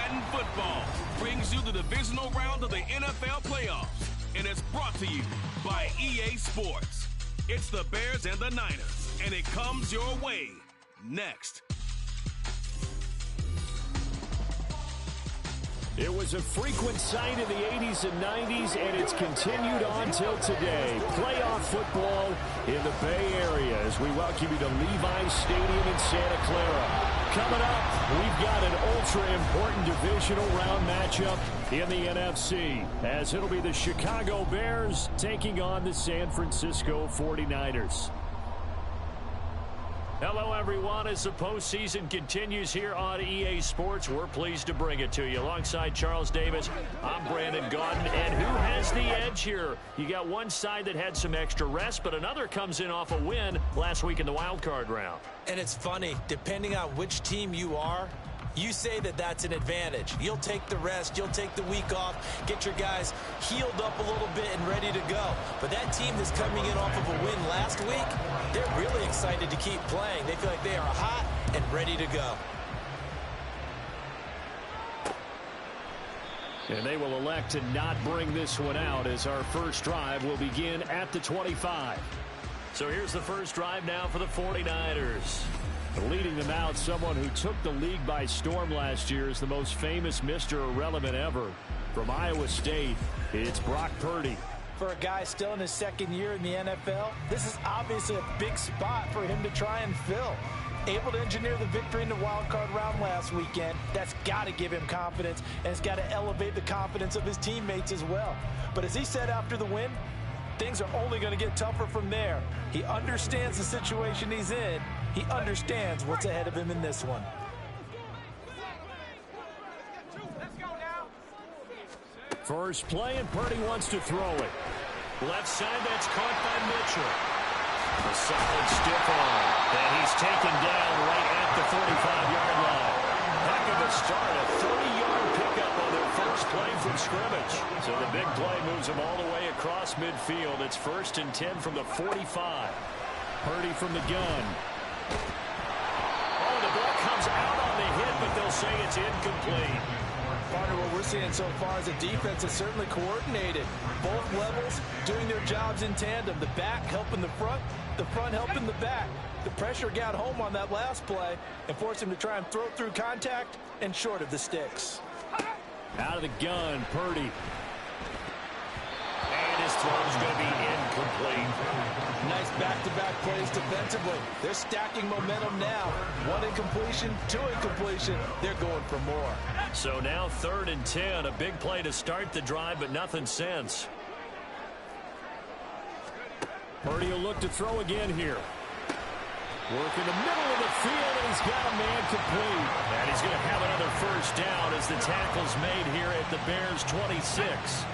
Madden Football brings you the divisional round of the NFL playoffs, and it's brought to you by EA Sports. It's the Bears and the Niners, and it comes your way next. It was a frequent sight in the 80s and 90s, and it's continued on till today. Playoff football in the Bay Area as we welcome you to Levi's Stadium in Santa Clara. Coming up, we've got an ultra-important divisional round matchup in the NFC, as it'll be the Chicago Bears taking on the San Francisco 49ers. Hello, everyone. As the postseason continues here on EA Sports, we're pleased to bring it to you. Alongside Charles Davis, I'm Brandon Gaudin. And who has the edge here? You got one side that had some extra rest, but another comes in off a win last week in the wild card round. And it's funny, depending on which team you are, you say that that's an advantage. You'll take the rest, you'll take the week off, get your guys healed up a little bit and ready to go. But that team that's coming in off of a win last week, they're really excited to keep playing. They feel like they are hot and ready to go. And they will elect to not bring this one out as our first drive will begin at the 25. So here's the first drive now for the 49ers. Leading them out, someone who took the league by storm last year is the most famous Mr. Irrelevant ever. From Iowa State, it's Brock Purdy. For a guy still in his second year in the NFL, this is obviously a big spot for him to try and fill. Able to engineer the victory in the wild card round last weekend. That's got to give him confidence, and it's got to elevate the confidence of his teammates as well. But as he said after the win, things are only going to get tougher from there. He understands the situation he's in. He understands what's ahead of him in this one. First play, and Purdy wants to throw it. Left side, that's caught by Mitchell. A solid stiff arm, and he's taken down right at the 45-yard line. Heck of a start, a 30-yard pickup on their first play from scrimmage. So the big play moves them all the way across midfield. It's 1st and 10 from the 45. Purdy from the gun. Oh, the ball comes out on the hit, but they'll say it's incomplete. Partner, what we're seeing so far is a defense is certainly coordinated. Both levels doing their jobs in tandem. The back helping the front helping the back. The pressure got home on that last play and forced him to try and throw through contact and short of the sticks. Out of the gun, Purdy. And his throw's going to be incomplete. Nice back-to-back plays defensively. They're stacking momentum now. One incompletion, two incompletion. They're going for more. So now 3rd and 10. A big play to start the drive, but nothing since. Purdy will look to throw again here. Work in the middle of the field, and he's got a man complete. And he's going to have another first down as the tackle's made here at the Bears' 26.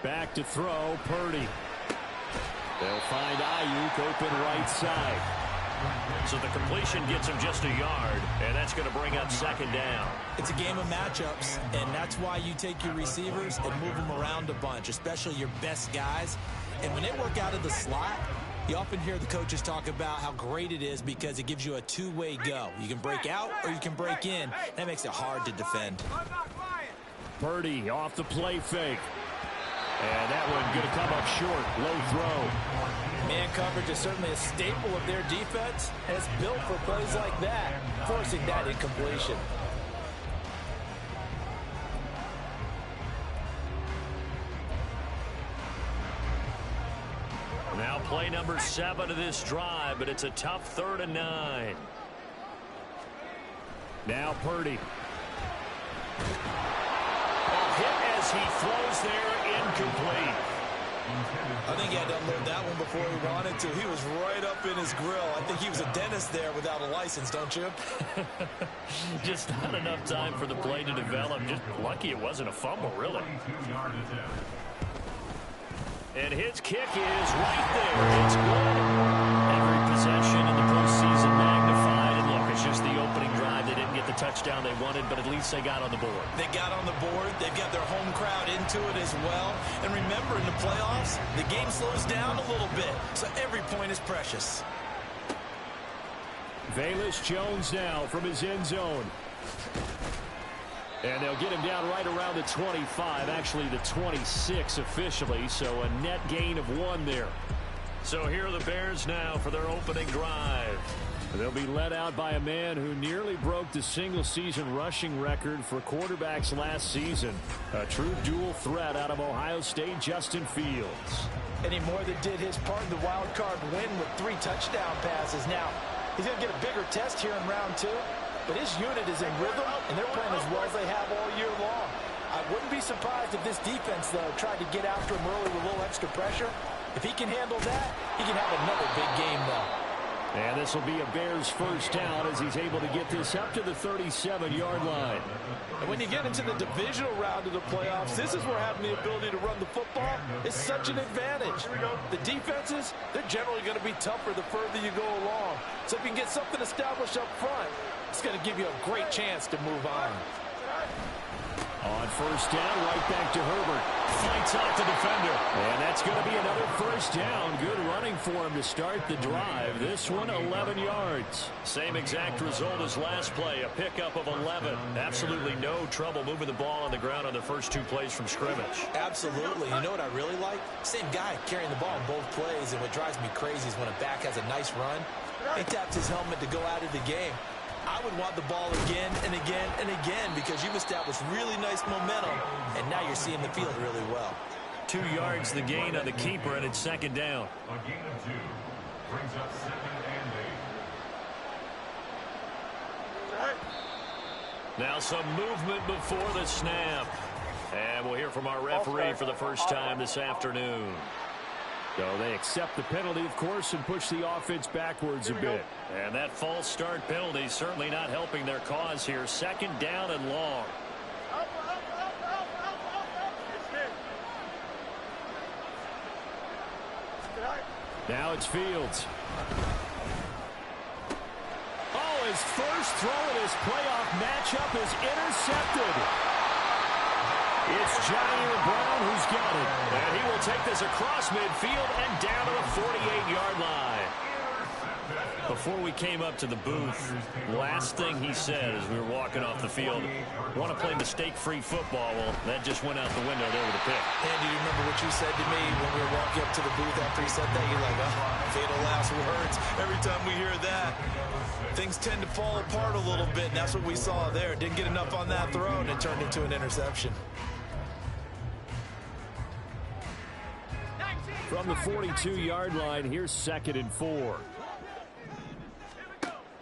Back to throw, Purdy. They'll find Ayuk open right side. So the completion gets him just a yard, and that's going to bring up 2nd down. It's a game of matchups, and that's why you take your receivers and move them around a bunch, especially your best guys. And when they work out of the slot, you often hear the coaches talk about how great it is because it gives you a two-way go. You can break out or you can break in. That makes it hard to defend. Purdy off the play fake. And that one going to come up short. Low throw. Man coverage is certainly a staple of their defense, and it's built for plays like that, forcing that incompletion. Now play number 7 of this drive, but it's a tough 3rd and 9. Now Purdy. Hit as he throws there, incomplete. I think he had to unload that one before he wanted to. He was right up in his grill. I think he was a dentist there without a license, don't you? Just not enough time for the play to develop. Just lucky it wasn't a fumble, really. And his kick is right there. It's good. Every possession in the postseason magnified. And look, it's just the opening drive. They didn't get the touchdown they wanted, but at least they got on the board. They got on the board. They've got their home crowd into it as well. And remember, in the playoffs, the game slows down a little bit, so every point is precious. Velus Jones now from his end zone. And they'll get him down right around the 25, actually the 26 officially, so a net gain of 1 there. So here are the Bears now for their opening drive. They'll be led out by a man who nearly broke the single-season rushing record for quarterbacks last season. A true dual threat out of Ohio State, Justin Fields. And he more than did his part in the wild card win with 3 touchdown passes. Now, he's going to get a bigger test here in round 2, but his unit is in rhythm, and they're playing as well as they have all year long. I wouldn't be surprised if this defense, though, tried to get after him early with a little extra pressure. If he can handle that, he can have another big game, though. And this will be a Bears first down as he's able to get this up to the 37-yard line. And when you get into the divisional round of the playoffs, this is where having the ability to run the football is such an advantage. The defenses, they're generally going to be tougher the further you go along. So if you can get something established up front, it's going to give you a great chance to move on. On first down, right back to Herbert. Fights off the defender. And that's going to be another first down. Good running for him to start the drive. This one, 11 yards. Same exact result as last play, a pickup of 11. Absolutely no trouble moving the ball on the ground on the first 2 plays from scrimmage. Absolutely. You know what I really like? Same guy carrying the ball in both plays, and what drives me crazy is when a back has a nice run, he taps his helmet to go out of the game. I would want the ball again and again and again because you've established really nice momentum, and now you're seeing the field really well. 2 yards the gain on the keeper, and it's second down. A gain of 2 brings up 2nd and 8. Now some movement before the snap. And we'll hear from our referee for the first time this afternoon. So they accept the penalty, of course, and push the offense backwards a bit. And that false start penalty certainly not helping their cause here. Second down and long. Now it's Fields. Oh, his first throw in his playoff matchup is intercepted. It's Jair Brown who's got it. And he will take this across midfield and down to the 48-yard line. Before we came up to the booth, last thing he said as we were walking off the field, want to play mistake-free football. Well, that just went out the window there with a pick. And do you remember what you said to me when we were walking up to the booth after he said that? You're like, oh, fatal last words. Every time we hear that, things tend to fall apart a little bit, and that's what we saw there. Didn't get enough on that throw, and it turned into an interception. From the 42-yard line, here's 2nd and 4.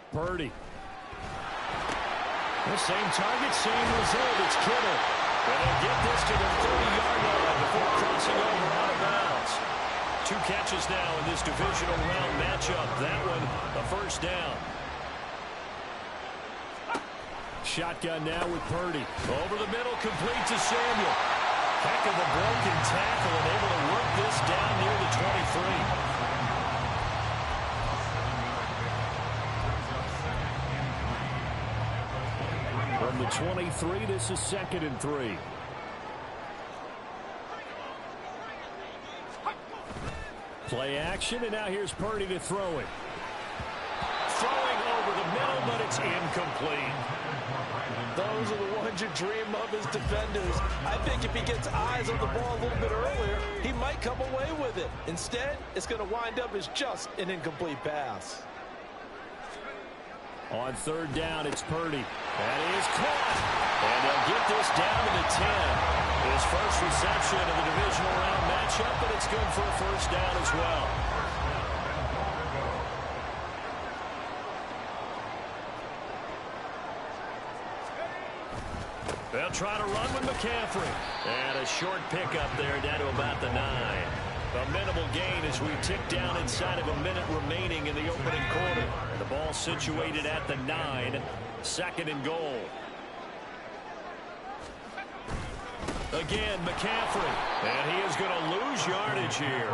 Purdy. The same target, same result. It's Kittle. And they'll get this to the 30-yard line before crossing over out of bounds. 2 catches now in this divisional round matchup. That one, a first down. Shotgun now with Purdy. Over the middle, complete to Samuel. Heck of a broken tackle and able to work this down near the 23. From the 23, this is 2nd and 3. Play action, and now here's Purdy to throw it. Throwing over the middle, but it's incomplete. Those are the ones you dream of as defenders. I think if he gets eyes on the ball a little bit earlier, he might come away with it. Instead, it's going to wind up as just an incomplete pass. On 3rd down, it's Purdy. That is caught. And they'll get this down to the 10. His first reception of the divisional round matchup, but it's good for a first down as well. They'll try to run with McCaffrey. And a short pickup there down to about the 9. A minimal gain as we tick down inside of a minute remaining in the opening quarter. The ball situated at the 9. 2nd and goal. Again, McCaffrey. And he is going to lose yardage here.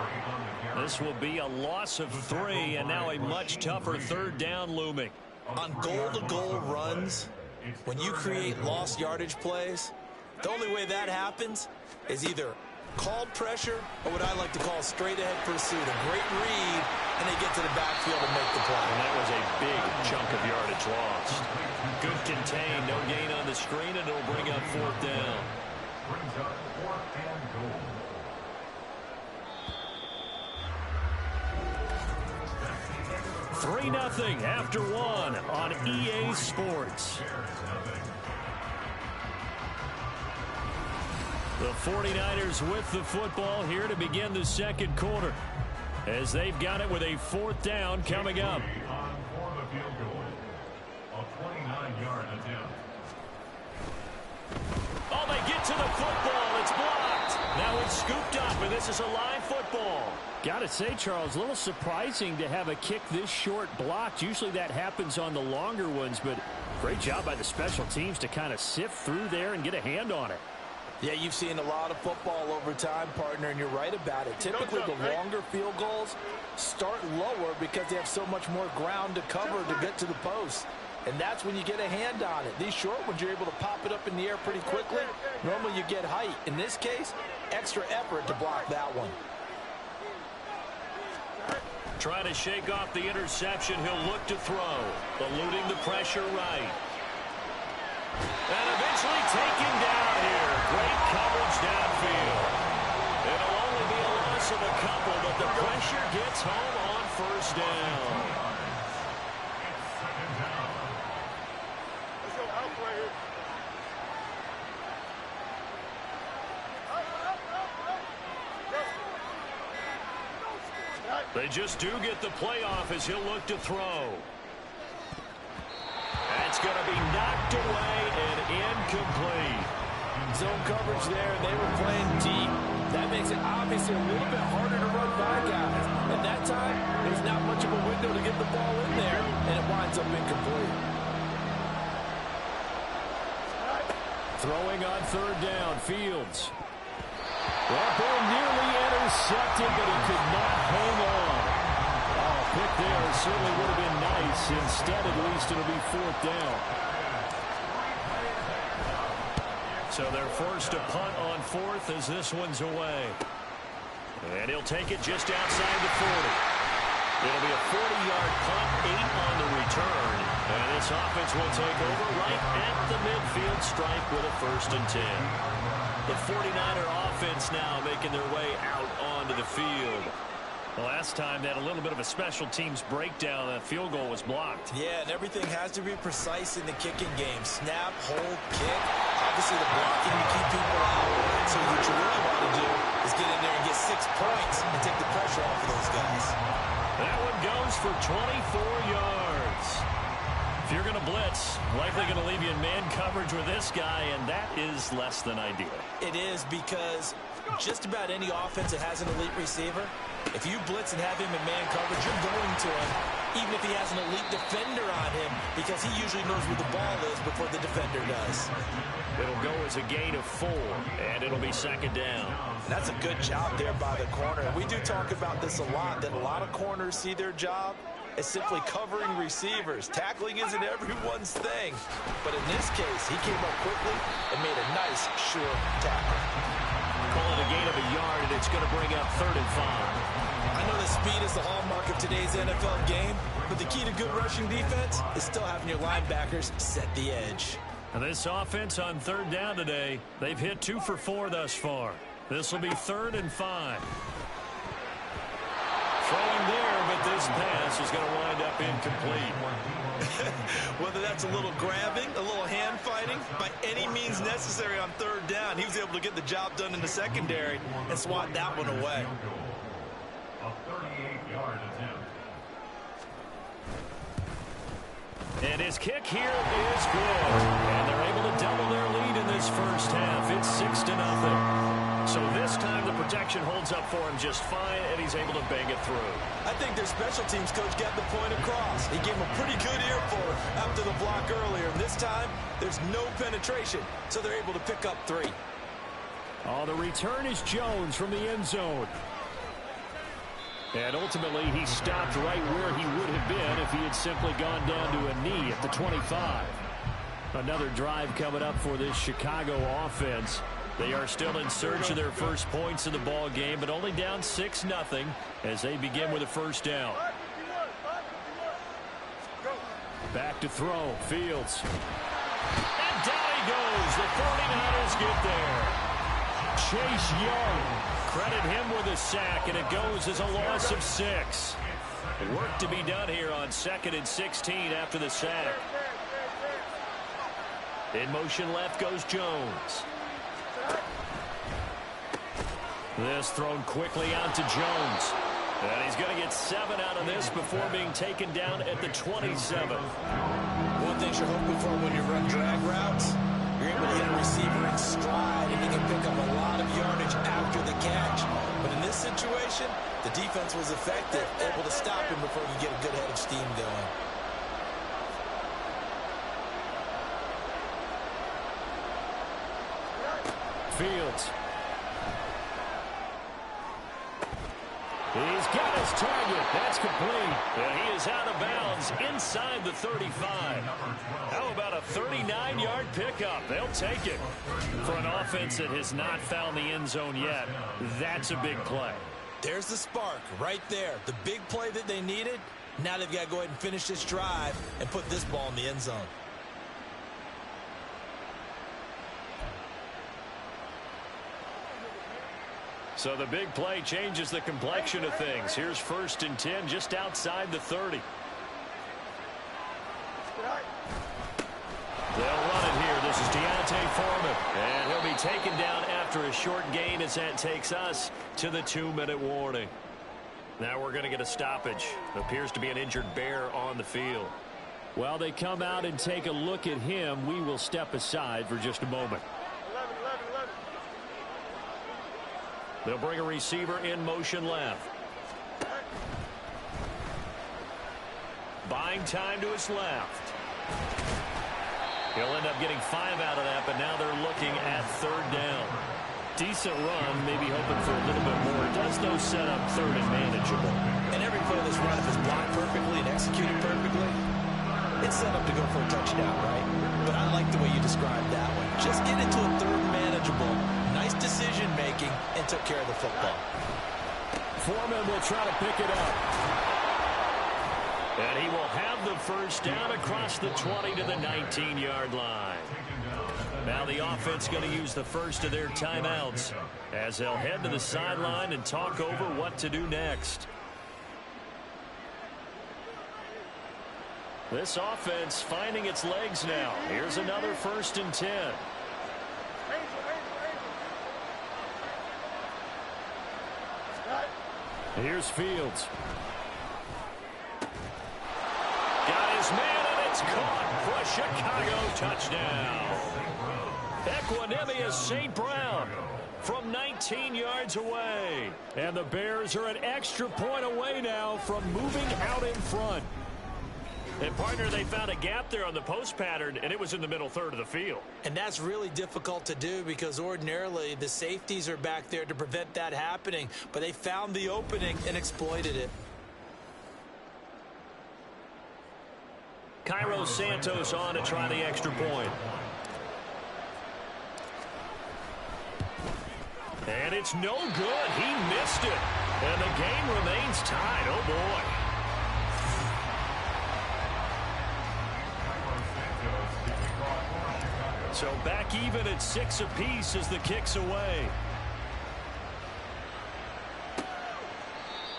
This will be a loss of 3, and now a much tougher 3rd down looming. On goal-to-goal runs, when you create lost yardage plays, the only way that happens is either called pressure or what I like to call straight-ahead pursuit. A great read and they get to the backfield and make the play. And that was a big chunk of yardage lost. Good contain, no gain on the screen, and it'll bring up fourth down. Brings up 4th and goal. 3-0 after one on EA Sports. The 49ers with the football here to begin the second quarter, as they've got it with a fourth down coming up. On for the field goal. A 29-yard attempt. Oh, they get to the football. It's blocked. Now it's scooped up, and this is a live football. Got to say, Charles, a little surprising to have a kick this short blocked. Usually that happens on the longer ones, but great job by the special teams to kind of sift through there and get a hand on it. Yeah, you've seen a lot of football over time, partner, and you're right about it. Typically, the longer field goals start lower because they have so much more ground to cover to get to the post. And that's when you get a hand on it. These short ones, you're able to pop it up in the air pretty quickly. Normally, you get height. In this case, extra effort to block that one. Trying to shake off the interception. He'll look to throw. Eluding the pressure right. And eventually taken down here. Great coverage downfield. It'll only be a loss of a couple, but the pressure gets home on first down. Let's go out right here. They just do get the playoff as he'll look to throw. That's going to be knocked away and incomplete. Zone coverage there, and they were playing deep. That makes it obviously a little bit harder to run by guys. At that time, there's not much of a window to get the ball in there, and it winds up incomplete. Throwing on third down, Fields. That ball nearly intercepted, but he could not hang on. Oh, pick there certainly would have been nice. Instead, at least, it'll be fourth down. So they're forced to punt on fourth as this one's away. And he'll take it just outside the 40. It'll be a 40-yard punt, 8 on the return. And this offense will take over right at the midfield stripe with a 1st and 10. The 49er offense now making their way out onto the field. Last time they had a little bit of a special teams breakdown. That field goal was blocked. Yeah, and everything has to be precise in the kicking game. Snap, hold, kick. Obviously the blocking to keep people out. So what you really want to do is get in there and get 6 points and take the pressure off of those guys. That one goes for 24 yards. If you're going to blitz, likely going to leave you in man coverage with this guy, and that is less than ideal. It is, because just about any offense that has an elite receiver, if you blitz and have him in man coverage, you're going to him, even if he has an elite defender on him, because he usually knows where the ball is before the defender does. It'll go as a gain of 4, and it'll be 2nd down. And that's a good job there by the corner. We do talk about this a lot, that a lot of corners see their job as simply covering receivers. Tackling isn't everyone's thing. But in this case, he came up quickly and made a nice, sure tackle. Call it a gain of a yard, and it's going to bring up 3rd and 5. I know that speed is the hallmark of today's NFL game, but the key to good rushing defense is still having your linebackers set the edge. And this offense on 3rd down today, they've hit 2 for 4 thus far. This will be 3rd and 5. Throwing there, but this pass is going to wind up incomplete. Whether that's a little grabbing, a little hand fighting, by any means necessary on 3rd down, he was able to get the job done in the secondary and swat that one away. A 38-yard attempt. And his kick here is good. And they're able to double their lead in this first half. It's 6-0. So this time the protection holds up for him just fine, and he's able to bang it through. I think their special teams coach got the point across. He gave him a pretty good earful after the block earlier. And this time, there's no penetration, so they're able to pick up 3. Oh, the return is Jones from the end zone. And ultimately, he stopped right where he would have been if he had simply gone down to a knee at the 25. Another drive coming up for this Chicago offense. They are still in search of their first points in the ball game, but only down 6-0 as they begin with a first down. Back to throw. Fields. And down he goes. The 49ers get there. Chase Young. Credit him with a sack, and it goes as a loss of 6. Work to be done here on 2nd and 16 after the sack. In motion left goes Jones. This thrown quickly out to Jones. And he's going to get 7 out of this before being taken down at the 27. One thing you're hoping for when you run drag routes, you're able to hit a receiver in stride, and he can pick up a lot of yardage after the catch. But in this situation, the defense was effective, able to stop him before he could get a good head of steam going. Fields. He's got his target. That's complete. And he is out of bounds inside the 35. How about a 39-yard pickup? They'll take it. For an offense that has not found the end zone yet, that's a big play. There's the spark right there. The big play that they needed. Now they've got to go ahead and finish this drive and put this ball in the end zone. So the big play changes the complexion of things. Here's 1st and 10 just outside the 30. They'll run it here. This is Deontay Foreman. And he'll be taken down after a short gain as that takes us to the 2-minute warning. Now we're going to get a stoppage. Appears to be an injured Bear on the field. While they come out and take a look at him, we will step aside for just a moment. They'll bring a receiver in motion left. Buying time to his left. He'll end up getting 5 out of that, but now they're looking at 3rd down. Decent run, maybe hoping for a little bit more. Does those set up 3rd and manageable? And every play that's run, if it's blocked perfectly and executed perfectly, it's set up to go for a touchdown, right? But I like the way you described that one. Just get into a 3rd and manageable. Nice decision-making, and took care of the football. Foreman will try to pick it up. And he will have the first down across the 20 to the 19-yard line. Now the offense going to use the first of their timeouts as they'll head to the sideline and talk over what to do next. This offense finding its legs now. Here's another 1st and 10. Here's Fields. Got his man, and it's caught for a Chicago touchdown. Equanimous St. Brown from 19 yards away. And the Bears are an extra point away now from moving out in front. And, partner, they found a gap there on the post pattern, and it was in the middle 3rd of the field. And that's really difficult to do because ordinarily the safeties are back there to prevent that happening. But they found the opening and exploited it. Cairo Santos on to try the extra point. And it's no good. He missed it. And the game remains tied. Oh, boy. So back even at 6 apiece as the kick's away.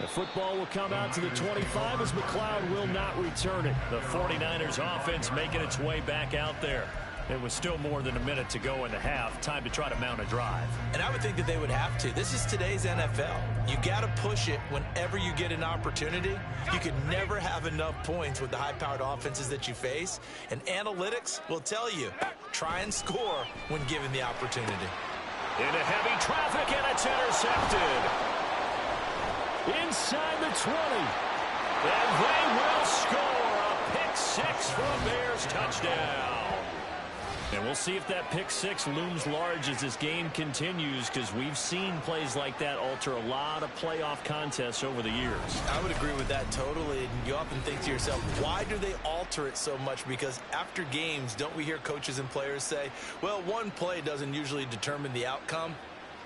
The football will come out to the 25 as McLeod will not return it. The 49ers offense making its way back out there. It was still more than a minute to go in the half. Time to try to mount a drive. And I would think that they would have to. This is today's NFL. You got to push it whenever you get an opportunity. You can never have enough points with the high-powered offenses that you face. And analytics will tell you, try and score when given the opportunity. Into heavy traffic, and it's intercepted. Inside the 20. And they will score a pick 6 for a Bears touchdown. And we'll see if that pick six looms large as this game continues, because we've seen plays like that alter a lot of playoff contests over the years. I would agree with that totally. And you often think to yourself, why do they alter it so much? Because after games, don't we hear coaches and players say, well, one play doesn't usually determine the outcome?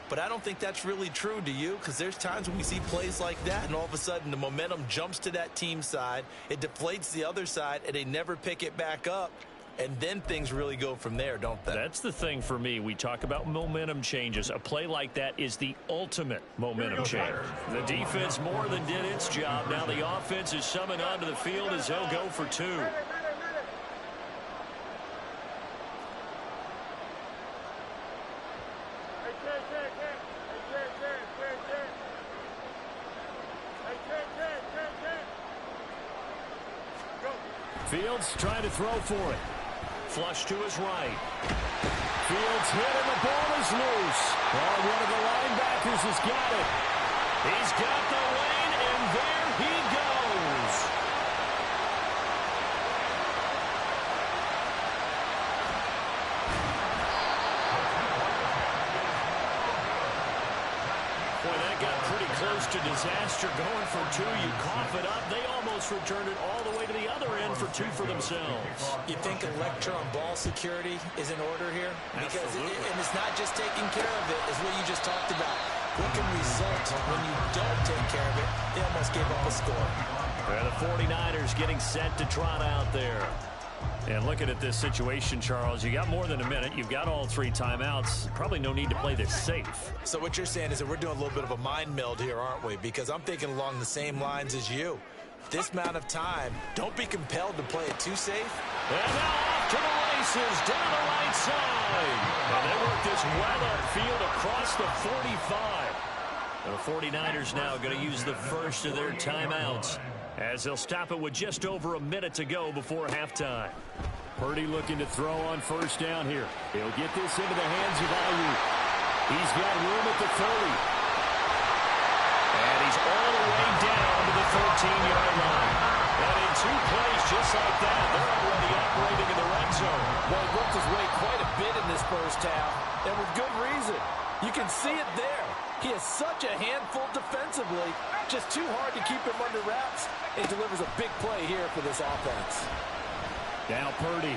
But I don't think that's really true, do you? Because there's times when we see plays like that, and all of a sudden the momentum jumps to that team side, it deflates the other side, and they never pick it back up. And then things really go from there, don't they? That's the thing for me. We talk about momentum changes. A play like that is the ultimate momentum change. The defense more than did its job. Now the offense is summoned onto the field as they'll go for two. Fields trying to throw for it. Flush to his right. Fields hit and the ball is loose. Oh, one of the linebackers has got it. He's got the lane, and there he goes. Boy, that got pretty close to disaster. Going for two, you cough it up. They almost returned it all the way to the other end for two for themselves. You think a lecture on ball security is in order here? Because and it's not just taking care of it, it's what you just talked about. What can result when you don't take care of it? They almost gave up a score. And the 49ers getting set to trot out there. And looking at this situation, Charles, you got more than a minute. You've got all three timeouts. Probably no need to play this safe. So what you're saying is that we're doing a little bit of a mind meld here, aren't we? Because I'm thinking along the same lines as you. This amount of time, don't be compelled to play it too safe. And now off to the races, down the right side. And they work this well upfield across the 45. And the 49ers now going to use the first of their timeouts, as they'll stop it with just over a minute to go before halftime. Purdy looking to throw on first down here. He'll get this into the hands of Ayuk. He's got room at the 30. And he's all the way down to the 13-yard line. And in two plays just like that, they're already operating in the red zone. Well, he worked his way quite a bit in this first half, and with good reason. You can see it there. He is such a handful defensively, just too hard to keep him under wraps, and delivers a big play here for this offense. Now Purdy.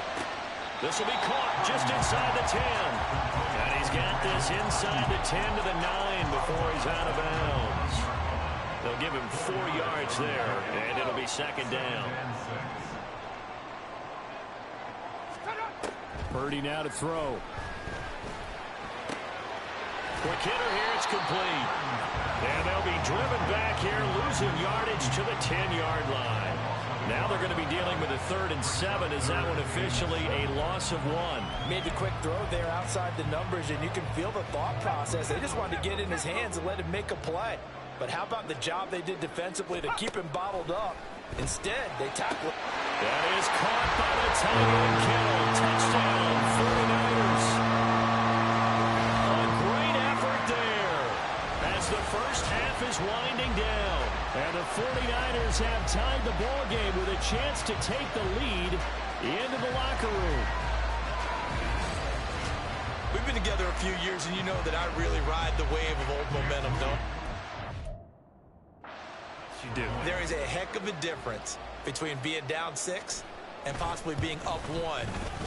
This will be caught just inside the 10. And he's got this inside the 10 to the 9 before he's out of bounds. They'll give him 4 yards there, and it'll be second down. Purdy now to throw. Quick hitter here, it's complete. And they'll be driven back here, losing yardage to the 10-yard line. Now they're going to be dealing with a 3rd and 7. Is that one officially a loss of 1? Made the quick throw there outside the numbers, and you can feel the thought process. They just wanted to get in his hands and let him make a play. But how about the job they did defensively to keep him bottled up? Instead, they tackle it. That is caught by the tight end, Kittle. Touchdown, 49ers. A great effort there as the first half is winding down. And the 49ers have tied the ball game with a chance to take the lead into the locker room. We've been together a few years, and you know that I really ride the wave of old momentum, don't you? Do. There is a heck of a difference between being down 6 and possibly being up 1.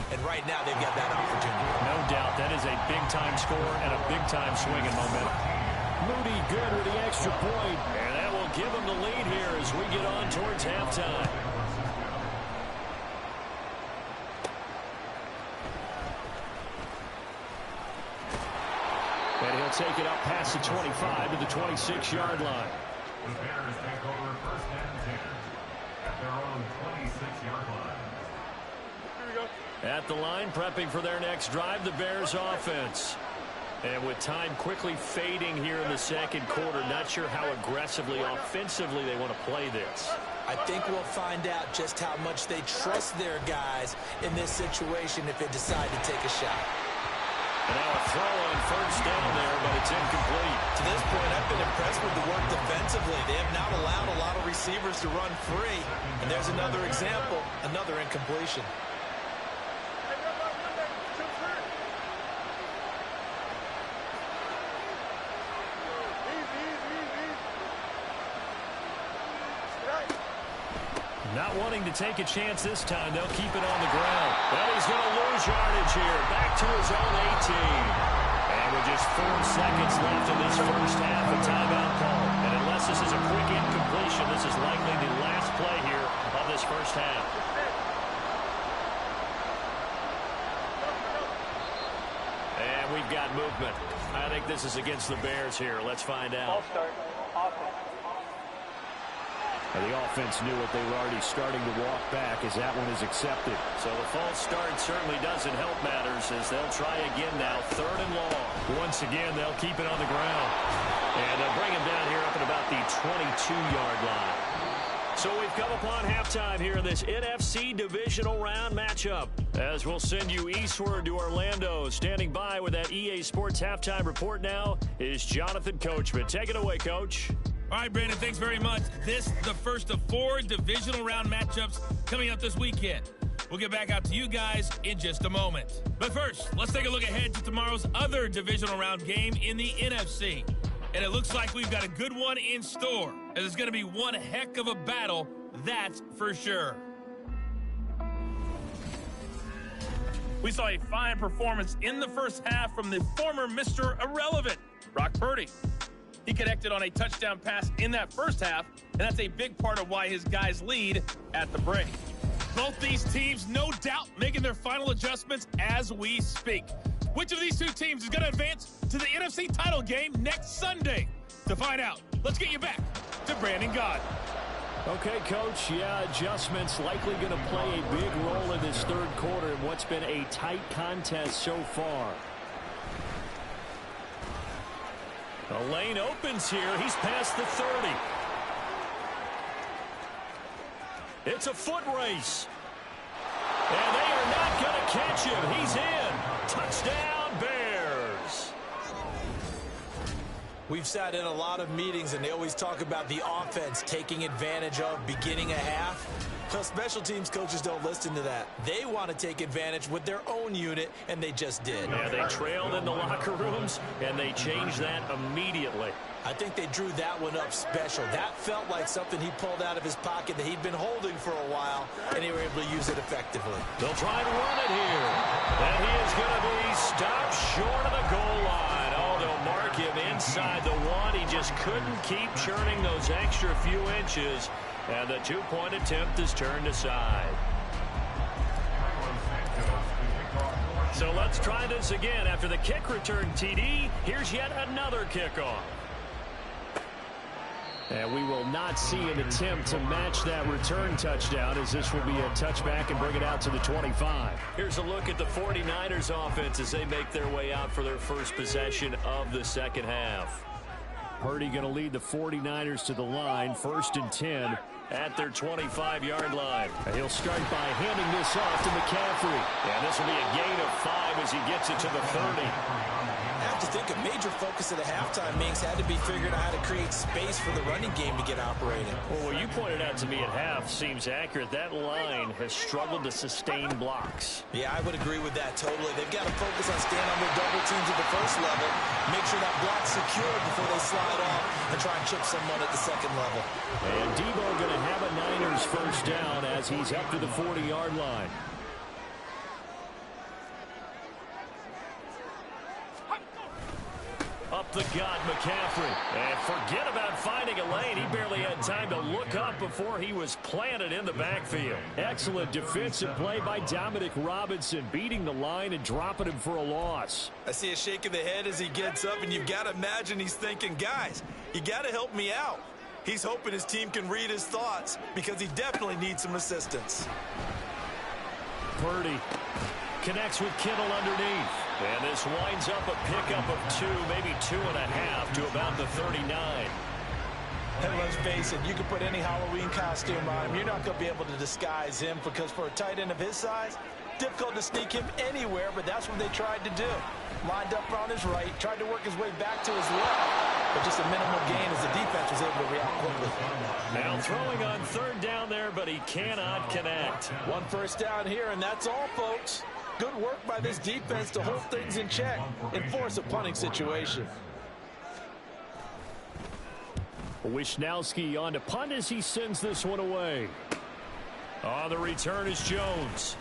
And right now, they've got that opportunity. No doubt. That is a big-time score and a big-time swing in momentum. Moody good with the extra point. And that will give them the lead here as we get on towards halftime. And he'll take it up past the 25 to the 26-yard line. The Bears take over 1st and 10 at their own 26-yard line. Here we go. At the line, prepping for their next drive, the Bears offense. And with time quickly fading here in the second quarter, not sure how aggressively, offensively they want to play this. I think we'll find out just how much they trust their guys in this situation if they decide to take a shot. And now a throw on first down there, but it's incomplete. To this point, I've been impressed with the work defensively. They have not allowed a lot of receivers to run free. And there's another example, another incompletion. Not wanting to take a chance this time. They'll keep it on the ground. And he's going to lose yardage here. Back to his own 18. And with just 4 seconds left in this first half, a timeout call. And unless this is a quick incompletion, this is likely the last play here of this first half. And we've got movement. I think this is against the Bears here. Let's find out. And the offense knew it. They were already starting to walk back as that one is accepted. So the false start certainly doesn't help matters as they'll try again now. 3rd and long. Once again, they'll keep it on the ground. And they'll bring him down here up at about the 22-yard line. So we've come upon halftime here in this NFC Divisional Round matchup. As we'll send you eastward to Orlando. Standing by with that EA Sports Halftime Report now is Jonathan Coachman. Take it away, Coach. All right, Brandon, thanks very much. This is the first of 4 divisional round matchups coming up this weekend. We'll get back out to you guys in just a moment. But first, let's take a look ahead to tomorrow's other divisional round game in the NFC. And it looks like we've got a good one in store, as it's going to be one heck of a battle, that's for sure. We saw a fine performance in the first half from the former Mr. Irrelevant, Brock Purdy. He connected on a touchdown pass in that first half, and that's a big part of why his guys lead at the break. Both these teams, no doubt, making their final adjustments as we speak. Which of these two teams is going to advance to the NFC title game next Sunday? To find out, let's get you back to Brandon Gaudin. Okay, Coach, yeah, adjustments likely going to play a big role in this 3rd quarter in what's been a tight contest so far. The lane opens here. He's past the 30. It's a foot race. And they are not going to catch him. He's in. Touchdown, Bears. We've sat in a lot of meetings, and they always talk about the offense taking advantage of beginning a half. So special teams coaches don't listen to that. They want to take advantage with their own unit, and they just did. Yeah, they trailed in the locker rooms, and they changed that immediately. I think they drew that one up special. That felt like something he pulled out of his pocket that he'd been holding for a while, and they were able to use it effectively. They'll try and run it here. And he is going to be stopped short of the goal line. Oh, they'll mark him inside the 1. He just couldn't keep churning those extra few inches. And the 2-point attempt is turned aside. So let's try this again. After the kick return TD, here's yet another kickoff. And we will not see an attempt to match that return touchdown, as this will be a touchback and bring it out to the 25. Here's a look at the 49ers offense as they make their way out for their first possession of the second half. Purdy going to lead the 49ers to the line, 1st and 10. At their 25-yard line. And he'll start by handing this off to McCaffrey. And this will be a gain of 5 as he gets it to the 30. I have to think a major focus of the halftime meetings had to be figuring out how to create space for the running game to get operating. Well, what you pointed out to me at half seems accurate. That line has struggled to sustain blocks. Yeah, I would agree with that totally. They've got to focus on staying on their double teams at the first level, make sure that block's secure before they slide off and try and chip someone at the second level. And Debo going to have a Niners first down as he's up to the 40-yard line. Up the gut, McCaffrey. And forget about finding a lane. He barely had time to look up before he was planted in the backfield. Excellent defensive play by Dominic Robinson, beating the line and dropping him for a loss. I see a shake of the head as he gets up, and you've got to imagine he's thinking, guys, you got to help me out. He's hoping his team can read his thoughts because he definitely needs some assistance. Purdy connects with Kittle underneath. And this winds up a pickup of 2, maybe 2.5 to about the 39. And let's face it, you can put any Halloween costume on him. You're not going to be able to disguise him because for a tight end of his size, difficult to sneak him anywhere, but that's what they tried to do. Lined up on his right, tried to work his way back to his left, but just a minimal gain as the defense was able to react quickly. Now throwing on 3rd down there, but he cannot connect. 1 first down here, and that's all, folks. Good work by this defense to hold things in check and force a punting situation. Wishnowski on to punt as he sends this one away. On the return is Jones.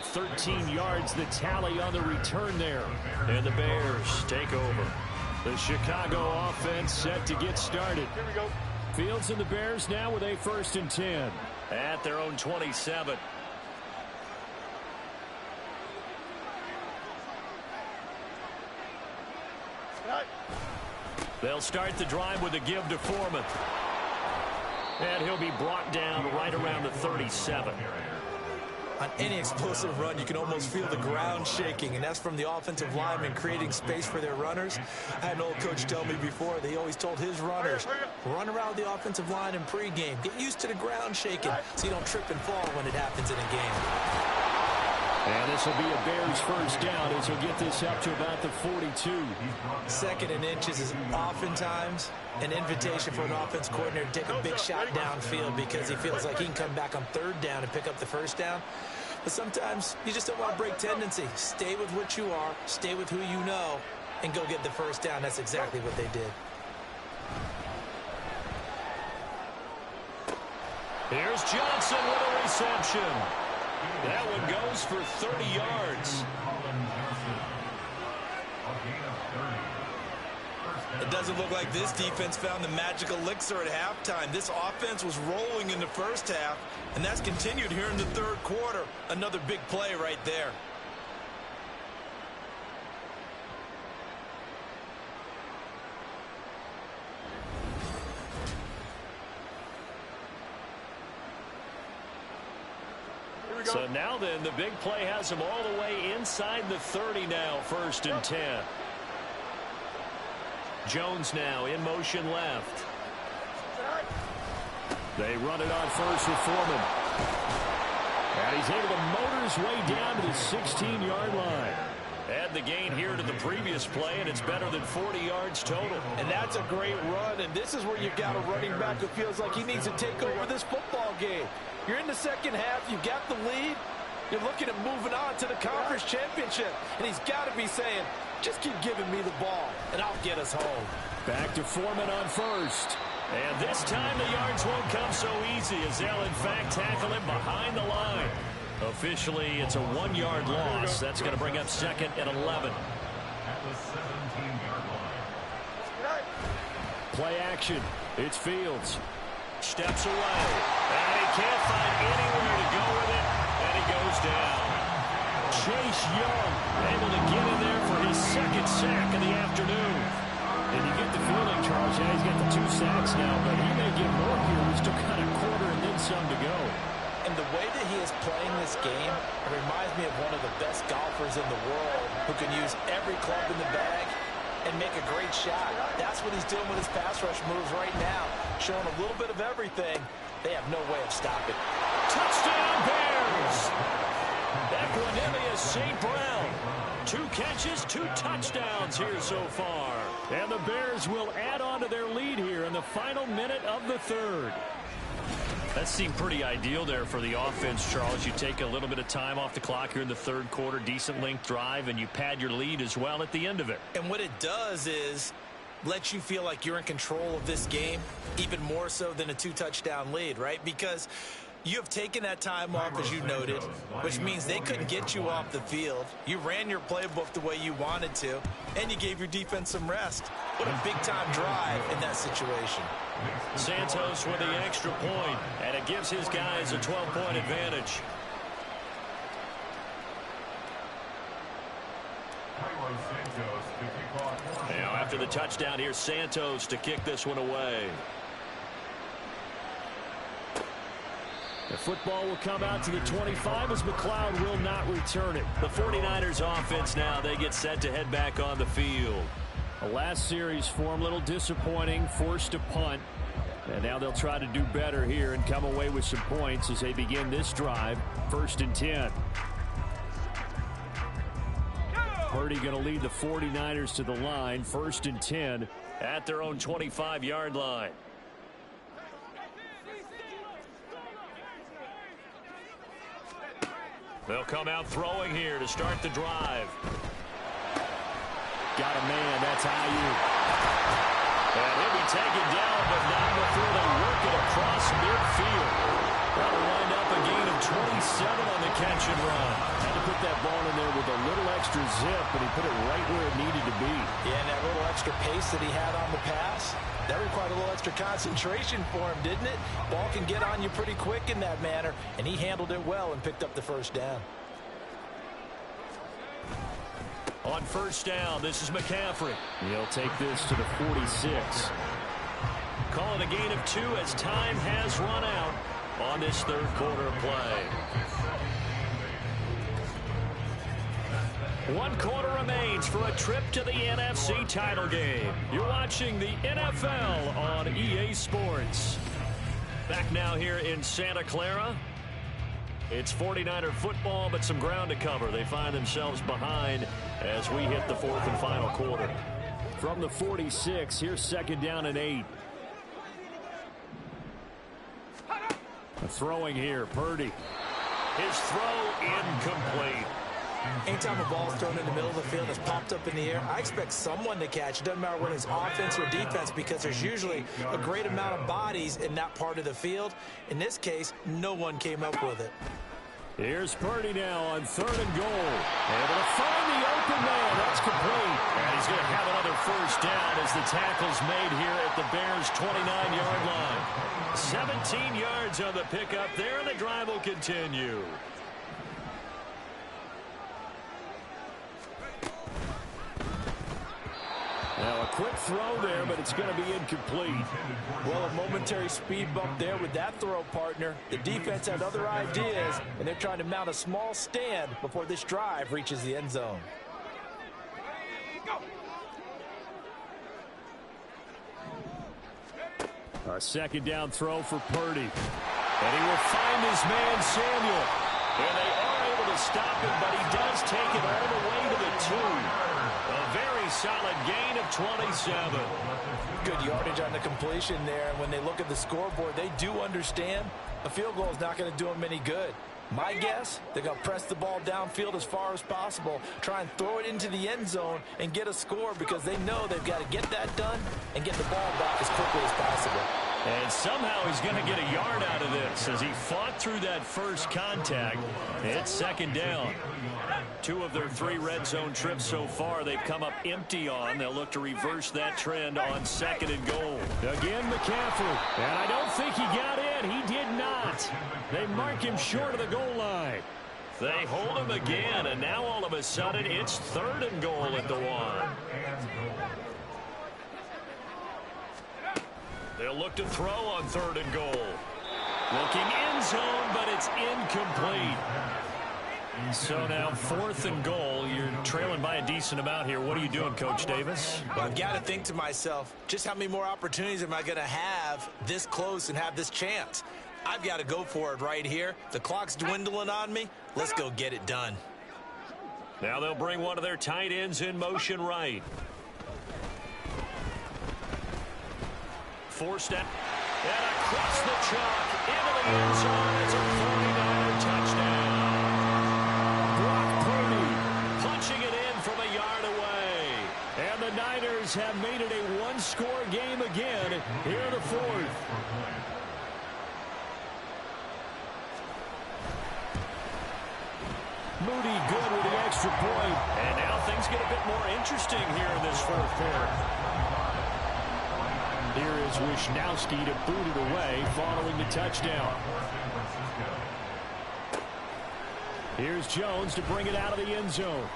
13 yards the tally on the return there. And the Bears take over. The Chicago offense set to get started. Here we go. Fields and the Bears now with a 1st and 10. At their own 27. They'll start the drive with a give to Foreman. And he'll be brought down right around the 37. On any explosive run, you can almost feel the ground shaking, and that's from the offensive linemen creating space for their runners. I had an old coach tell me before, they always told his runners, run around the offensive line in pregame. Get used to the ground shaking so you don't trip and fall when it happens in a game. And this will be a Bears 1st down as he'll get this up to about the 42. 2nd and inches is oftentimes an invitation for an offense coordinator to take a big shot downfield because he feels like he can come back on 3rd down and pick up the 1st down. But sometimes you just don't want to break tendency. Stay with what you are, stay with who you know, and go get the 1st down. That's exactly what they did. Here's Johnson with a reception. That one goes for 30 yards. It doesn't look like this defense found the magic elixir at halftime. This offense was rolling in the 1st half, and that's continued here in the 3rd quarter. Another big play right there. So now then, the big play has him all the way inside the 30 now, 1st and 10. Jones now in motion left. They run it on 1st with Foreman. And he's able to motor his way down to the 16-yard line. Add the gain here to the previous play, and it's better than 40 yards total. And that's a great run, and this is where you got a running back who feels like he needs to take over this football game. You're in the 2nd half, you've got the lead, you're looking at moving on to the conference championship, and he's got to be saying, just keep giving me the ball, and I'll get us home. Back to Foreman on 1st. And this time the yards won't come so easy as they'll in fact tackle him behind the line. Officially, it's a 1-yard loss. That's going to bring up 2nd and 11. At the 17-yard line. Play action. It's Fields. Steps away. And he can't find anywhere to go with it. And he goes down. Chase Young able to get in there for his 2nd sack of the afternoon. And you get the feeling, Charles, yeah, he's got the 2 sacks now, but he may get more here. We still got a quarter and then some to go. And the way that he is playing this game, it reminds me of one of the best golfers in the world who can use every club in the bag and make a great shot. That's what he's doing with his pass rush moves right now. Showing a little bit of everything. They have no way of stopping. Touchdown, Bears! Equanimous St. Brown. 2 catches, 2 touchdowns here so far. And the Bears will add on to their lead here in the final minute of the 3rd. That seemed pretty ideal there for the offense, Charles. You take a little bit of time off the clock here in the 3rd quarter, decent length drive, and you pad your lead as well at the end of it. And what it does is let you feel like you're in control of this game, even more so than a 2-touchdown lead, right? Because you have taken that time off, as you noted, which means they couldn't get you off the field. You ran your playbook the way you wanted to, and you gave your defense some rest. What a big-time drive in that situation. Santos with the extra point, and it gives his guys a 12-point advantage. Now after the touchdown, here's Santos to kick this one away. The football will come out to the 25 as McLeod will not return it. The 49ers offense now, they get set to head back on the field. The last series for them, a little disappointing, forced to punt. And now they'll try to do better here and come away with some points as they begin this drive, 1st and 10. Purdy going to lead the 49ers to the line, 1st and 10 at their own 25-yard line. They'll come out throwing here to start the drive. Got a man, that's Ayuk. And he'll be taken down, but not before they work it across midfield. That'll wind up a gain of 27 on the catch and run. Had to put that ball in there with a little extra zip, but he put it right where it needed to be. Yeah, and that little extra pace that he had on the pass, that required a little extra concentration for him, didn't it? Ball can get on you pretty quick in that manner, and he handled it well and picked up the first down. On first down, this is McCaffrey. He'll take this to the 46. Call it a gain of 2 as time has run out on this third quarter play. 1 quarter remains for a trip to the NFC title game. You're watching the NFL on EA Sports. Back now here in Santa Clara. It's 49er football, but some ground to cover. They find themselves behind as we hit the 4th and final quarter. From the 46, here's 2nd down and 8. Throwing here, Purdy. His throw incomplete. Anytime a ball is thrown in the middle of the field, it's popped up in the air, I expect someone to catch. It doesn't matter whether it's offense or defense, because there's usually a great amount of bodies in that part of the field. In this case, no one came up with it. Here's Purdy now on 3rd and goal. Able to find the open man. That's complete. And he's going to have another first down as the tackle's made here at the Bears' 29-yard line. 17 yards on the pickup there, and the drive will continue. Now a quick throw there, but it's going to be incomplete. Well, a momentary speed bump there with that throw, partner. The defense had other ideas, and they're trying to mount a small stand before this drive reaches the end zone. A 2nd down throw for Purdy. And he will find his man, Samuel. And they are able to stop him, but he does take it all the way to the 2. A very solid gain of 27. Good yardage on the completion there. And when they look at the scoreboard, they do understand a field goal is not going to do them any good. My guess, they're going to press the ball downfield as far as possible, try and throw it into the end zone and get a score, because they know they've got to get that done and get the ball back as quickly as possible. And somehow he's going to get a yard out of this as he fought through that first contact. It's 2nd down. 2 of their 3 red zone trips so far they've come up empty on. They'll look to reverse that trend on 2nd and goal. Again, McCaffrey. And I don't think he got in. He did not. They mark him short of the goal line. They hold him again, and now all of a sudden it's 3rd and goal at the 1. They'll look to throw on 3rd and goal. Looking end zone, but it's incomplete. So now 4th and goal. You're trailing by a decent amount here. What are you doing, Coach Davis? Well, I've got to think to myself, just how many more opportunities am I going to have this close and have this chance? I've got to go for it right here. The clock's dwindling on me. Let's go get it done. Now they'll bring one of their tight ends in motion right. Four-step. And across the chalk into the end zone. It's a 49er touchdown. Brock Purdy punching it in from a yard away. And the Niners have made it a one-score game again here in the 4th. Moody good with the extra point. And now things get a bit more interesting here in this 4th quarter. Here is Wisnowski to boot it away following the touchdown. Here's Jones to bring it out of the end zone.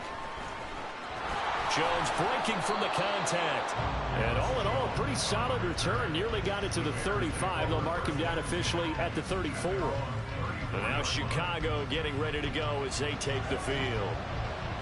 Jones breaking from the contact. And all in all, a pretty solid return. Nearly got it to the 35. They'll mark him down officially at the 34. And now Chicago getting ready to go as they take the field.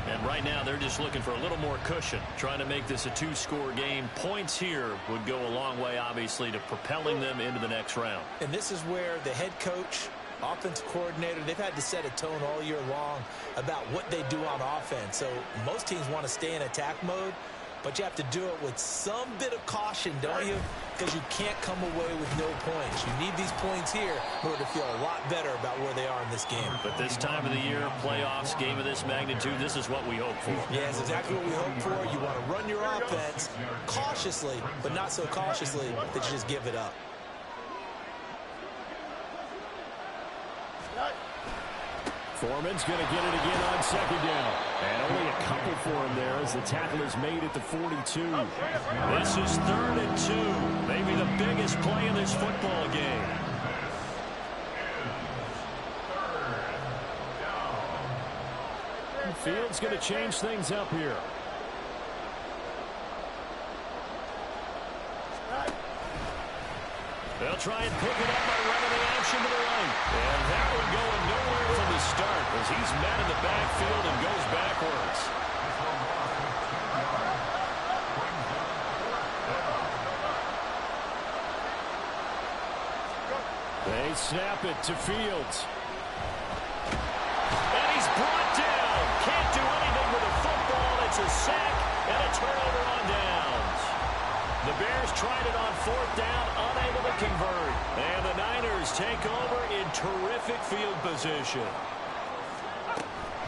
And right now they're just looking for a little more cushion, trying to make this a 2-score game. Points here would go a long way, obviously, to propelling them into the next round. And this is where the head coach, offensive coordinator, they've had to set a tone all year long about what they do on offense. So most teams want to stay in attack mode, but you have to do it with some bit of caution, don't you? Because you can't come away with no points. You need these points here in order to feel a lot better about where they are in this game. But this time of the year, playoffs, game of this magnitude, this is what we hope for. Yeah, it's exactly what we hope for. You want to run your offense cautiously, but not so cautiously that you just give it up. Foreman's going to get it again on second down. And only a couple for him there as the tackle is made at the 42. This is 3rd and 2. Maybe the biggest play in this football game. Field's going to change things up here. They'll try and pick it up by running the action to the right. And that one going nowhere from the start as he's met in the backfield and goes backwards. They snap it to Fields. And he's brought down. Can't do anything with a football. It's a sack and a turnover on downs. The Bears tried it on 4th down, unable to convert. And the Niners take over in terrific field position.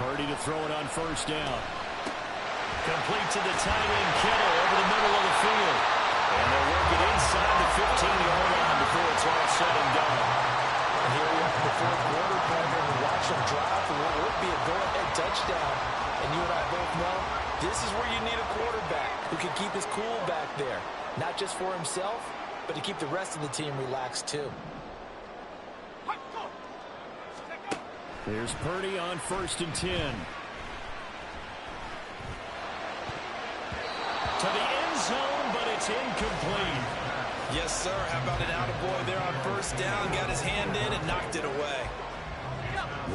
Purdy to throw it on 1st down. Complete to the tight end, Kittle, over the middle of the field. And they'll work it inside the 15-yard line before it's all said and done. And here we are in the 4th quarter, Brandon. We watch them drive for what would be a go-ahead touchdown. And you and I both know this is where you need a quarterback who can keep his cool back there. Not just for himself, but to keep the rest of the team relaxed too. Here's Purdy on 1st and 10. To the end zone, but it's incomplete. Yes, sir. How about an attaboy there on 1st down? Got his hand in and knocked it away.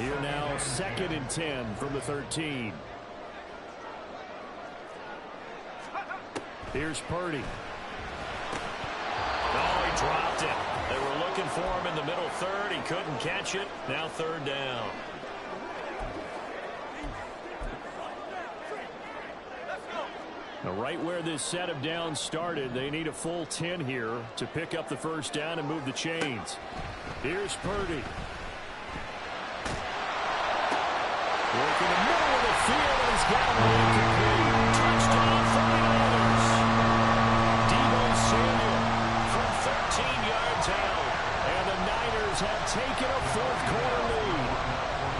Here now, 2nd and 10 from the 13. Here's Purdy. Oh, he dropped it. They were looking for him in the middle 3rd. He couldn't catch it. Now 3rd down. Now, right where this set of downs started, they need a full 10 here to pick up the 1st down and move the chains. Here's Purdy. Working the middle of the field, and he's got it incomplete. Touchdown for the Niners. Deebo Samuel from 13 yards out. And the Niners have taken a 4th quarter lead.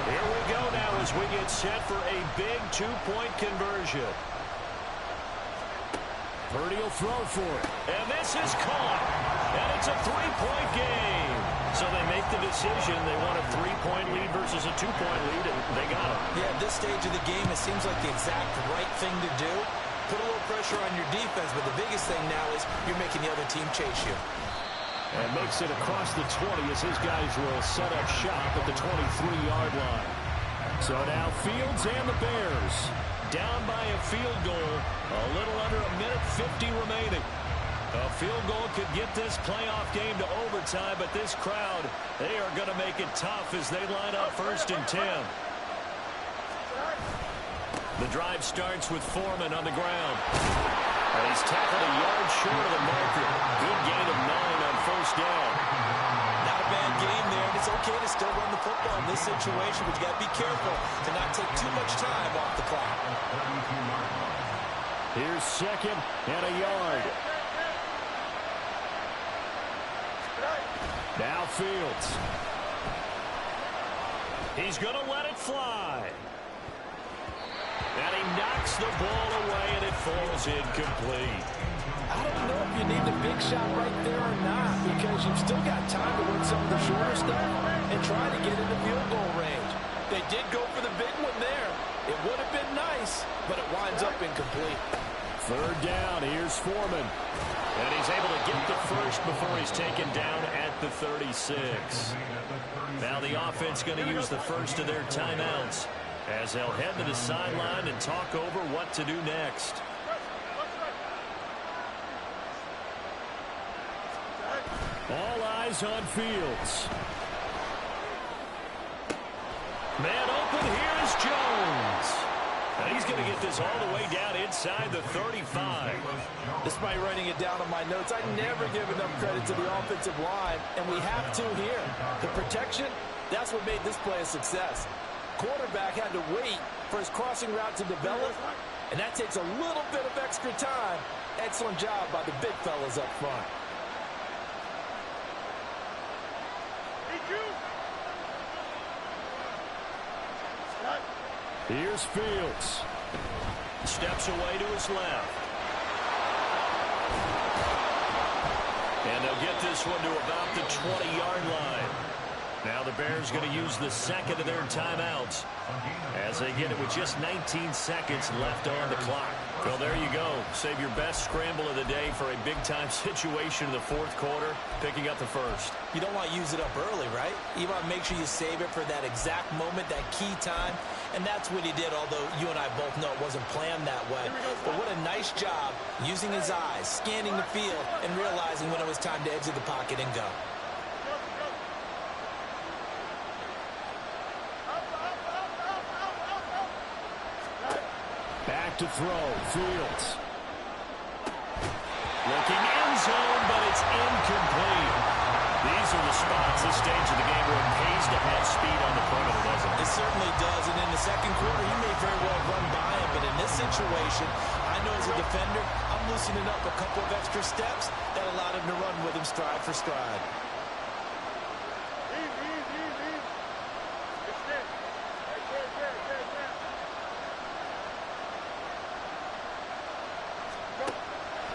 Here we go now as we get set for a big 2-point conversion. Purdy will throw for it. And this is caught. And it's a 3-point game. So they make the decision. They want a 3-point lead versus a 2-point lead, and they got it. Yeah, at this stage of the game, it seems like the exact right thing to do. Put a little pressure on your defense, but the biggest thing now is you're making the other team chase you. And makes it across the 20 as his guys will set up shop at the 23-yard line. So now Fields and the Bears down by a field goal. A little under a minute 50 remaining. A field goal could get this playoff game to overtime, but this crowd, they are going to make it tough as they line up 1st and 10. The drive starts with Foreman on the ground. And he's tackled a yard short of the marker. Good gain of 9 on 1st down. Not a bad game there, and it's okay to still run the football in this situation, but you got to be careful to not take too much time off the clock. Here's 2nd and a yard. Now Fields. He's going to let it fly. And he knocks the ball away, and it falls incomplete. I don't know if you need the big shot right there or not, because you've still got time to win some of the shorter stuff and try to get into field goal range. They did go for the big one there. It would have been nice, but it winds up incomplete. 3rd down, here's Foreman. And he's able to get the first before he's taken down at the 36. Now the offense going to use the first of their timeouts as they'll head to the sideline and talk over what to do next. All eyes on Fields. Man open, here's Jones. And he's going to get this all the way down inside the 35. Despite writing it down on my notes, I never give enough credit to the offensive line, and we have to here. The protection, that's what made this play a success. Quarterback had to wait for his crossing route to develop, and that takes a little bit of extra time. Excellent job by the big fellas up front. Here's Fields. Steps away to his left. And they'll get this one to about the 20-yard line. Now the Bears going to use the second of their timeouts as they get it with just 19 seconds left on the clock. Well, there you go. Save your best scramble of the day for a big-time situation in the fourth quarter, picking up the first. You don't want to use it up early, right? You want to make sure you save it for that exact moment, that key time. And that's what he did, although you and I both know it wasn't planned that way. But what a nice job using his eyes, scanning the field, and realizing when it was time to exit the pocket and go. Back to throw. Fields. Looking end zone, but it's incomplete. These are the spots, this stage of the game, where it pays to have speed on the perimeter, doesn't it? It certainly does, and in the second quarter, he may very well run by him, but in this situation, I know as a defender, I'm loosening up a couple of extra steps that allowed him to run with him stride for stride.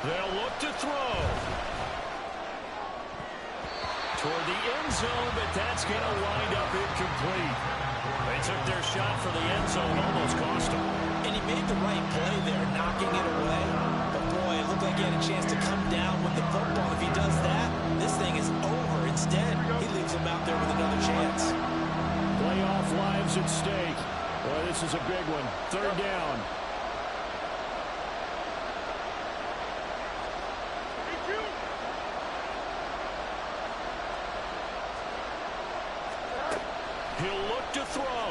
They'll look to throw. Toward the end zone, but that's going to wind up incomplete. They took their shot for the end zone, almost cost them. And he made the right play there, knocking it away. But boy, it looked like he had a chance to come down with the football. If he does that, this thing is over. Instead, he leaves him out there with another chance. Playoff lives at stake. Boy, this is a big one. Third down. He'll look to throw.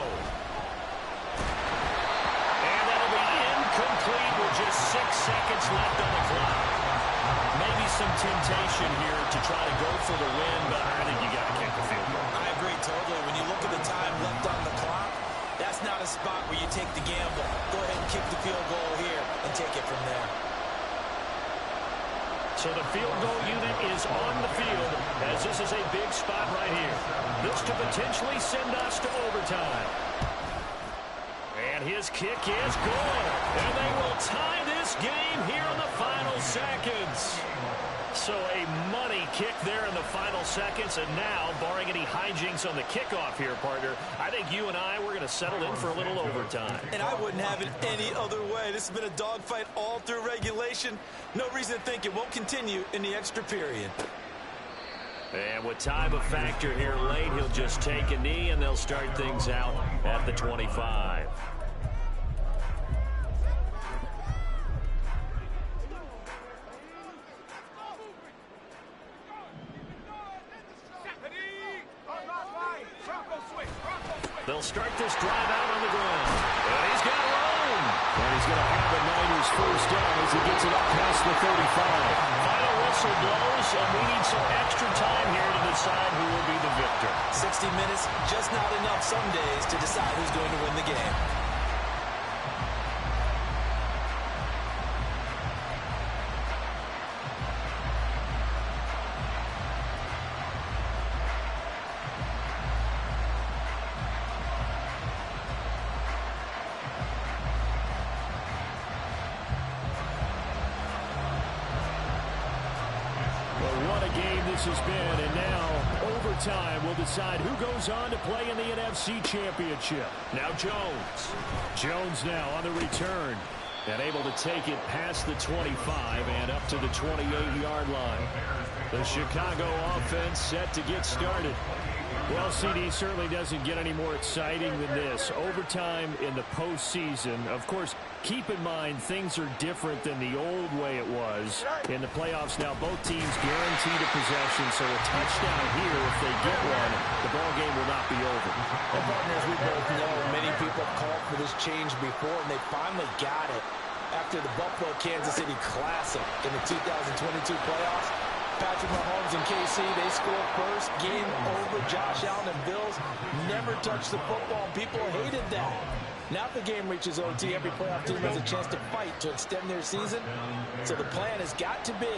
And that'll be incomplete with just 6 seconds left on the clock. Maybe some temptation here to try to go for the win, but I think you got to kick the field goal. I agree totally. When you look at the time left on the clock, that's not a spot where you take the gamble. Go ahead and kick the field goal here and take it from there. So the field goal unit is on the field as this is a big spot right here. This to potentially send us to overtime. And his kick is good. And they will tie this game here in the final seconds. So a money kick there in the final seconds. And now, barring any hijinks on the kickoff here, partner, I think you and I, we're going to settle in for a little overtime. And I wouldn't have it any other way. This has been a dogfight all through regulation. No reason to think it won't continue in the extra period. And with time a factor here late, he'll just take a knee, and they'll start things out at the 25. They'll start this drive out on the ground. And he's got room. And he's going to have the Niners first down as he gets it up past the 35. Final whistle blows, and we need some extra time here to decide who will be the victor. 60 minutes, just not enough some days to decide who's going to win the game. Has been, and now overtime will decide who goes on to play in the NFC Championship. Now Jones now on the return and able to take it past the 25 and up to the 28-yard line. The Chicago offense set to get started. Well, CD, certainly doesn't get any more exciting than this. Overtime in the postseason. Of course, keep in mind things are different than the old way it was. In the playoffs now, both teams guaranteed a possession, so a touchdown here, if they get one, the ball game will not be over. And partners, we both know many people called for this change before, and they finally got it after the Buffalo-Kansas City Classic in the 2022 playoffs. Patrick Mahomes and KC, they scored first. Game over. Josh Allen and Bills never touched the football. People hated that. Now if the game reaches OT, every playoff team has a chance to fight to extend their season. So the plan has got to be,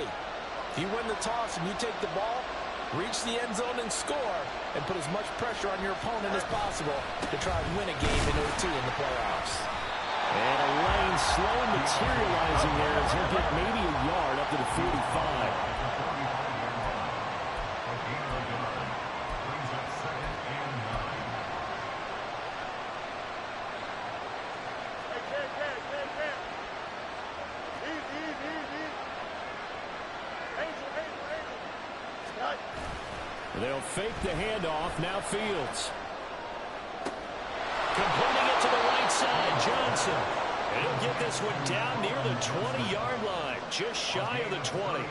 if you win the toss and you take the ball, reach the end zone and score, and put as much pressure on your opponent as possible to try and win a game in OT in the playoffs. And a lane slow materializing there as he'll get maybe a yard up to the 45. They'll fake the handoff. Now Fields. Completing it to the right side. Johnson. And he'll get this one down near the 20-yard line. Just shy of the 20.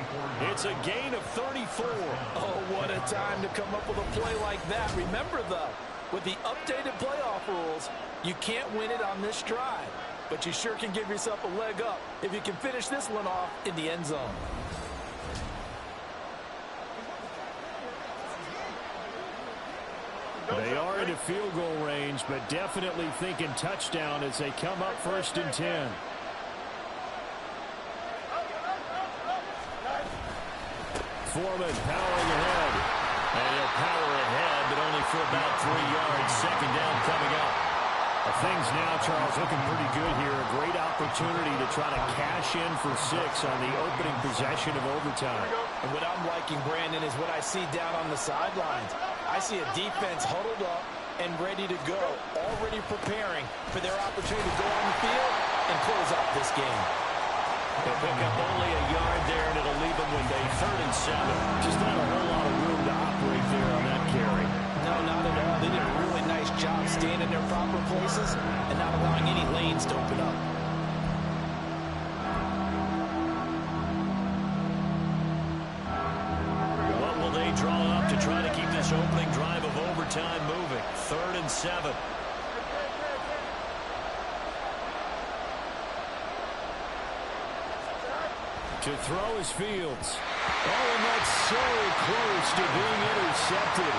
It's a gain of 34. Oh, what a time to come up with a play like that. Remember, though, with the updated playoff rules, you can't win it on this drive. But you sure can give yourself a leg up if you can finish this one off in the end zone. They are into field goal range, but definitely thinking touchdown as they come up 1st and 10. Foreman powering ahead. And he'll power ahead, but only for about 3 yards. 2nd down coming up. Things now, Charles, looking pretty good here. A great opportunity to try to cash in for 6 on the opening possession of overtime. And what I'm liking, Brandon, is what I see down on the sidelines. I see a defense huddled up and ready to go, already preparing for their opportunity to go on the field and close out this game. They'll pick up only a yard there, and it'll leave them with a 3rd and 7. Just not a whole lot of room to operate there on that carry. No, not at all. They did a really nice job staying in their proper places and not allowing any lanes to open up. What will they draw up to try to keep this opening drive of overtime moving? 3rd and 7. To throw is Fields. Oh, and that's so close to being intercepted.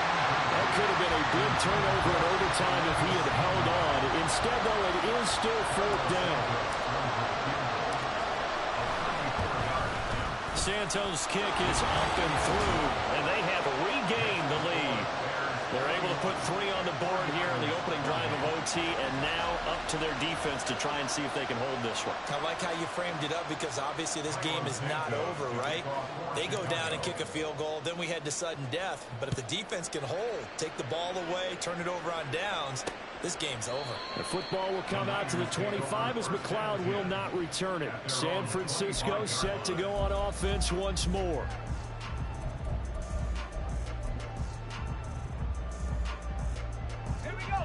That could have been a big turnover in overtime if he had held on. Instead, though, it is still 4th down. Santos' kick is up and through, and they have regained the lead. They're able to put 3 on the board here in the opening drive of OT, and now up to their defense to try and see if they can hold this one. I like how you framed it up because obviously this game is not over, right? They go down and kick a field goal, then we head to sudden death. But if the defense can hold, take the ball away, turn it over on downs, this game's over. The football will come out to the 25 as McLeod will not return it. San Francisco set to go on offense once more.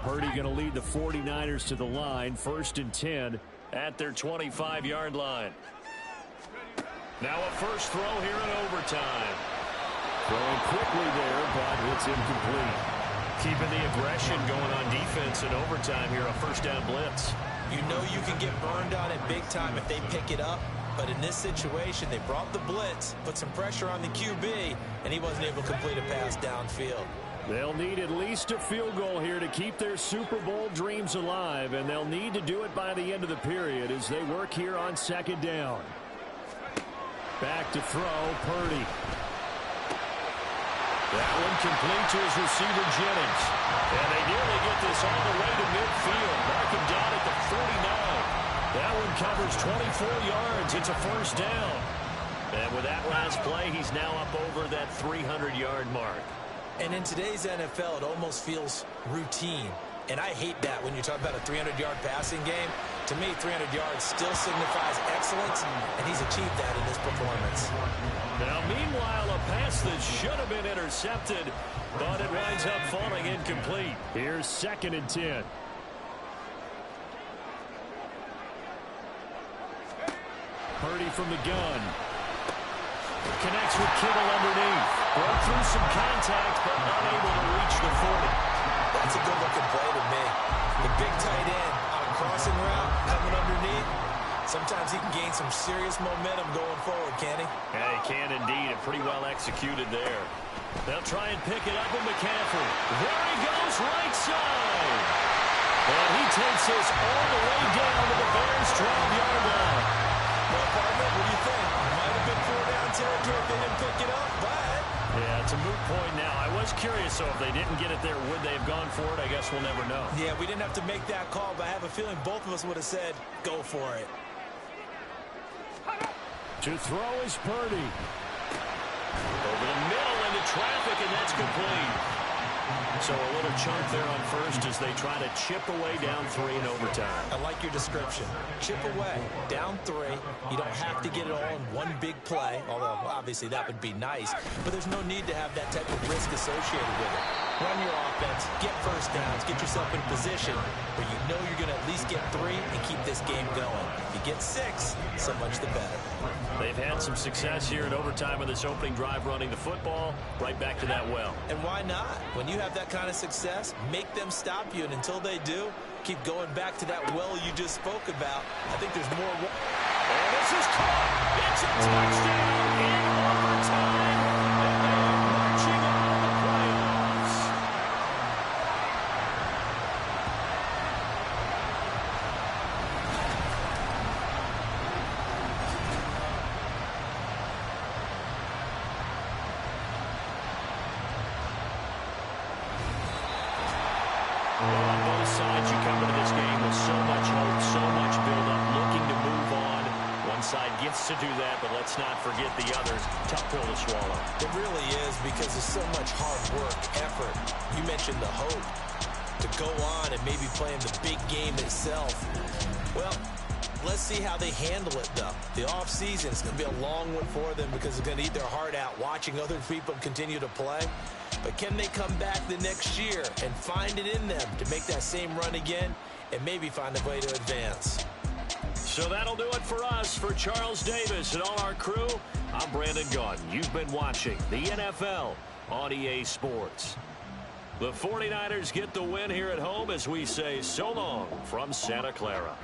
Purdy going to lead the 49ers to the line. 1st and 10 at their 25-yard line. Now a first throw here in overtime. Throwing quickly there, but it's incomplete. Keeping the aggression going on defense in overtime here, a 1st down blitz. You know you can get burned on it big time if they pick it up. But in this situation, they brought the blitz, put some pressure on the QB, and he wasn't able to complete a pass downfield. They'll need at least a field goal here to keep their Super Bowl dreams alive, and they'll need to do it by the end of the period as they work here on 2nd down. Back to throw, Purdy. That one complete to his receiver, Jennings. And they nearly get this all the way to midfield. Mark him down at the 49. That one covers 24 yards. It's a 1st down. And with that last play, he's now up over that 300-yard mark. And in today's NFL, it almost feels routine. And I hate that when you talk about a 300-yard passing game. To me, 300 yards still signifies excellence, and he's achieved that in this performance. Now, meanwhile, a pass that should have been intercepted, but it winds up falling incomplete. Here's 2nd and 10. Purdy from the gun. Connects with Kittle underneath. Broke through some contact, but unable to reach the 40. That's a good-looking play to me. The big tight end on a crossing route, coming underneath. Sometimes he can gain some serious momentum going forward, can he? Yeah, he can indeed, and pretty well executed there. They'll try and pick it up with McCaffrey. There he goes, right side. And he takes this all the way down to the Bears' 12-yard line. Well, partner, what do you think? Might have been 4 down territory if they didn't pick it up, but Yeah, it's a moot point now. I was curious, so if they didn't get it there, would they have gone for it? I guess we'll never know. Yeah, we didn't have to make that call, but I have a feeling both of us would have said, go for it. To throw is Purdy. Over the middle into traffic, and that's complete. So a little chunk there on first as they try to chip away down 3 in overtime. I like your description. Chip away, down 3. You don't have to get it all in one big play, although obviously that would be nice. But there's no need to have that type of risk associated with it. Run your offense, get first downs, get yourself in position where you know you're going to at least get 3 and keep this game going. If you get 6, so much the better. They've had some success here in overtime of this opening drive running the football. Right back to that well. And why not? When you have that kind of success, make them stop you. And until they do, keep going back to that well you just spoke about. I think there's more. And this is caught. It's a touchdown in overtime. And they are marching on to the playoffs. Well, on both sides, you come into this game with so much hope, so much build-up, looking to move on. One side gets to do that, but let's not forget the others. Tough pill to swallow. It really is, because there's so much hard work, effort. You mentioned the hope to go on and maybe play in the big game itself. Well, let's see how they handle it, though. The offseason is going to be a long one for them because they're going to eat their heart out watching other people continue to play. But can they come back the next year and find it in them to make that same run again and maybe find a way to advance? So that'll do it for us. For Charles Davis and all our crew, I'm Brandon Gaudin. You've been watching the NFL on EA Sports. The 49ers get the win here at home as we say so long from Santa Clara.